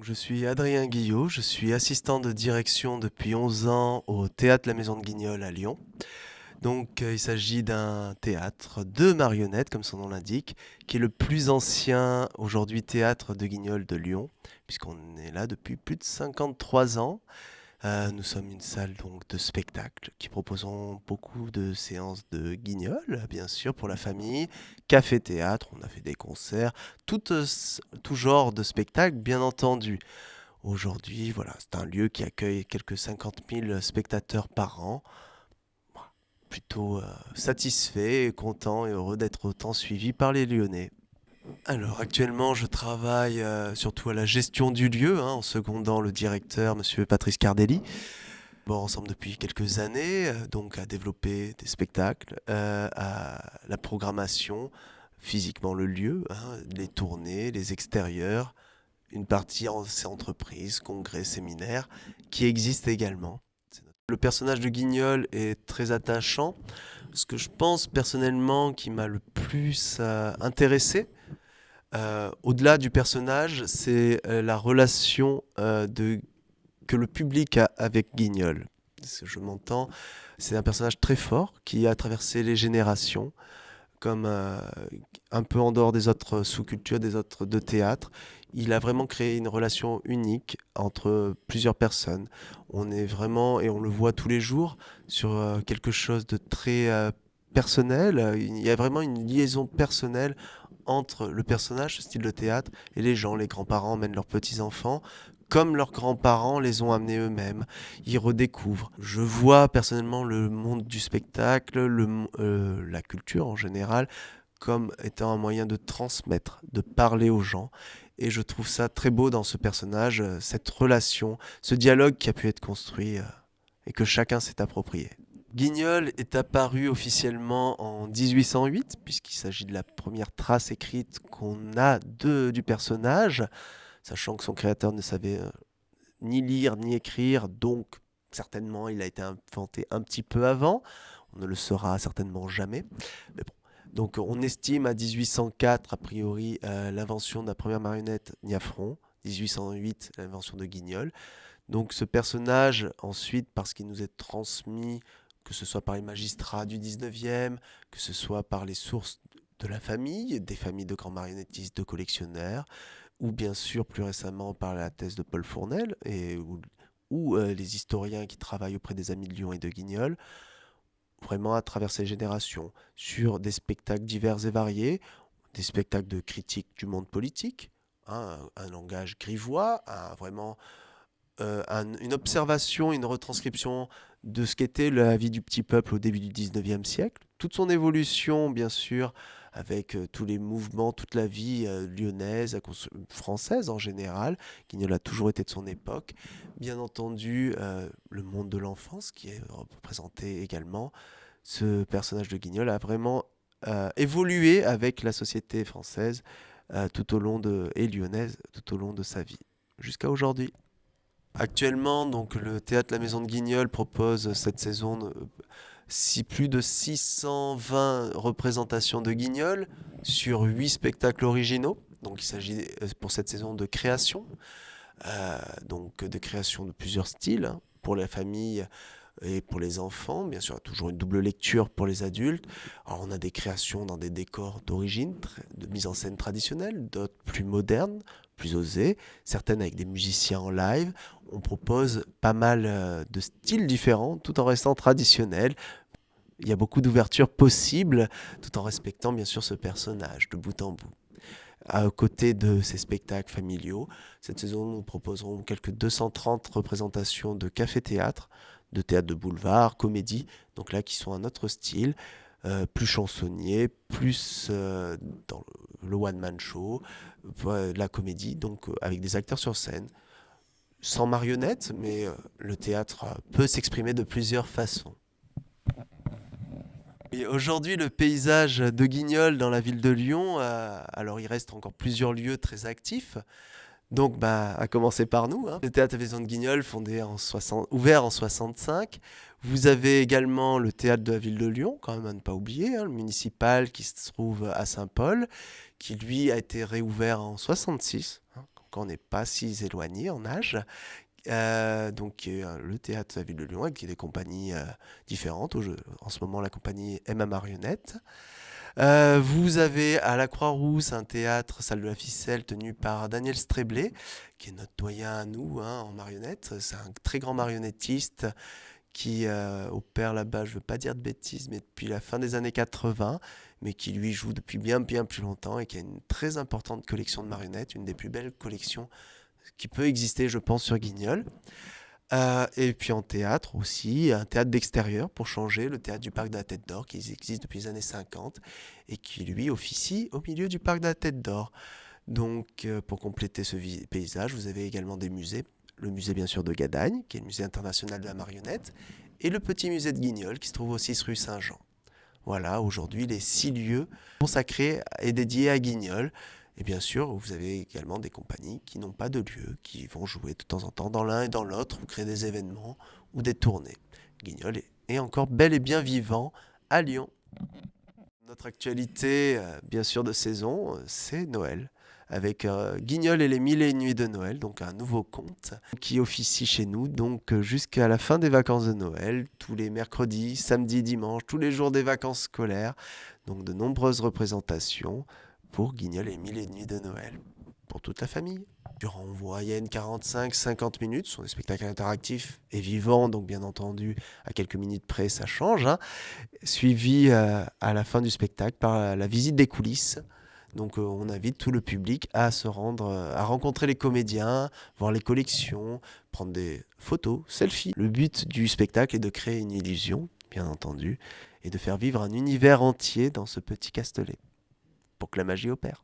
Je suis Adrien Guillot, je suis assistant de direction depuis 11 ans au théâtre La Maison de Guignol à Lyon. Il s'agit d'un théâtre de marionnettes, comme son nom l'indique, qui est le plus ancien aujourd'hui théâtre de Guignol de Lyon, puisqu'on est là depuis plus de 53 ans. Nous sommes une salle donc de spectacle qui proposons beaucoup de séances de guignol, bien sûr, pour la famille, café-théâtre, on a fait des concerts, tout genre de spectacle, bien entendu. Aujourd'hui, voilà, c'est un lieu qui accueille quelques 50 000 spectateurs par an. Voilà, plutôt satisfait, et content et heureux d'être autant suivi par les Lyonnais. Alors actuellement, je travaille surtout à la gestion du lieu, en secondant le directeur, Monsieur Patrice Cardelli. Bon, ensemble depuis quelques années, donc à développer des spectacles, à la programmation, physiquement le lieu, les tournées, les extérieurs, une partie en entreprises, congrès, séminaires, qui existent également. Le personnage de Guignol est très attachant. Ce que je pense personnellement qui m'a le plus intéressé, au-delà du personnage, c'est la relation que le public a avec Guignol. Ce que je m'entends, c'est un personnage très fort qui a traversé les générations, comme un peu en dehors des autres sous-cultures, des autres de théâtre. Il a vraiment créé une relation unique entre plusieurs personnes. On est vraiment, et on le voit tous les jours, sur quelque chose de très personnel. Il y a vraiment une liaison personnelle entre le personnage, ce style de théâtre, et les gens. Les grands-parents emmènent leurs petits-enfants comme leurs grands-parents les ont amenés eux-mêmes. Ils redécouvrent. Je vois personnellement le monde du spectacle, la culture en général, comme étant un moyen de transmettre, de parler aux gens. Et je trouve ça très beau dans ce personnage, cette relation, ce dialogue qui a pu être construit et que chacun s'est approprié. Guignol est apparu officiellement en 1808, puisqu'il s'agit de la première trace écrite qu'on a du personnage, sachant que son créateur ne savait ni lire ni écrire, donc certainement il a été inventé un petit peu avant, on ne le saura certainement jamais. Mais bon. Donc on estime à 1804 a priori l'invention de la première marionnette Niafron, 1808 l'invention de Guignol. Donc ce personnage, ensuite, parce qu'il nous est transmis, que ce soit par les magistrats du 19e, que ce soit par les sources de la famille, des familles de grands marionnettistes, de collectionneurs, ou bien sûr plus récemment par la thèse de Paul Fournel, ou les historiens qui travaillent auprès des Amis de Lyon et de Guignol, vraiment à travers ces générations, sur des spectacles divers et variés, des spectacles de critique du monde politique, un langage grivois, vraiment une observation, une retranscription de ce qu'était la vie du petit peuple au début du 19e siècle, toute son évolution bien sûr, avec tous les mouvements, toute la vie lyonnaise, française en général, qui ne l'a toujours été de son époque. Bien entendu, le monde de l'enfance qui est représenté également. Ce personnage de Guignol a vraiment évolué avec la société française et lyonnaise tout au long de sa vie, jusqu'à aujourd'hui. Actuellement, donc, le théâtre La Maison de Guignol propose cette saison plus de 620 représentations de Guignol sur 8 spectacles originaux. Donc il s'agit pour cette saison de création, donc de création de plusieurs styles, pour la famille et pour les enfants. Bien sûr, toujours une double lecture pour les adultes. Alors on a des créations dans des décors d'origine, de mise en scène traditionnelle, d'autres plus modernes, plus osées, certaines avec des musiciens en live. On propose pas mal de styles différents tout en restant traditionnel. Il y a beaucoup d'ouvertures possibles tout en respectant bien sûr ce personnage de bout en bout. À côté de ces spectacles familiaux, cette saison, nous proposerons quelques 230 représentations de café-théâtre, de théâtre de boulevard, comédie, donc là qui sont un autre style, plus chansonnier, plus dans le one-man show, la comédie, donc avec des acteurs sur scène, sans marionnettes, mais le théâtre peut s'exprimer de plusieurs façons. Et aujourd'hui, le paysage de Guignol dans la ville de Lyon, alors il reste encore plusieurs lieux très actifs. Donc, à commencer par nous, le théâtre Maison de Guignol, ouvert en 65. Vous avez également le théâtre de la ville de Lyon, quand même à ne pas oublier, le municipal qui se trouve à Saint-Paul, qui lui a été réouvert en 66, on n'est pas si éloigné en âge. Donc le théâtre de la ville de Lyon avec des compagnies différentes. En ce moment, la compagnie Emma Marionnette. Vous avez à la Croix-Rousse un théâtre, salle de la ficelle, tenu par Daniel Stréblé, qui est notre doyen à nous hein, en marionnette. C'est un très grand marionnettiste qui opère là-bas, je ne veux pas dire de bêtises, mais depuis la fin des années 80, mais qui lui joue depuis bien plus longtemps et qui a une très importante collection de marionnettes, une des plus belles collections qui peut exister, je pense, sur Guignol. Et puis en théâtre aussi, un théâtre d'extérieur pour changer, le théâtre du Parc de la Tête d'Or qui existe depuis les années 50 et qui lui officie au milieu du Parc de la Tête d'Or. Donc pour compléter ce paysage, vous avez également des musées. Le musée bien sûr de Gadagne, qui est le musée international de la marionnette, et le petit musée de Guignol qui se trouve aussi rue Saint-Jean. Voilà, aujourd'hui les 6 lieux consacrés et dédiés à Guignol. Et bien sûr, vous avez également des compagnies qui n'ont pas de lieu, qui vont jouer de temps en temps dans l'un et dans l'autre, ou créer des événements ou des tournées. Guignol est encore bel et bien vivant à Lyon. Notre actualité, bien sûr, de saison, c'est Noël. Avec Guignol et les 1001 nuits de Noël, donc un nouveau conte qui officie chez nous donc jusqu'à la fin des vacances de Noël, tous les mercredis, samedis, dimanches, tous les jours des vacances scolaires. Donc de nombreuses représentations pour Guignol et les 1001 nuits de Noël, pour toute la famille. Durant en moyenne 45-50 minutes, ce sont des spectacles interactifs et vivants, donc bien entendu, à quelques minutes près, ça change. Hein, suivi à la fin du spectacle par la visite des coulisses. Donc on invite tout le public à se rendre, à rencontrer les comédiens, voir les collections, prendre des photos, selfies. Le but du spectacle est de créer une illusion, bien entendu, et de faire vivre un univers entier dans ce petit Castelet, pour que la magie opère.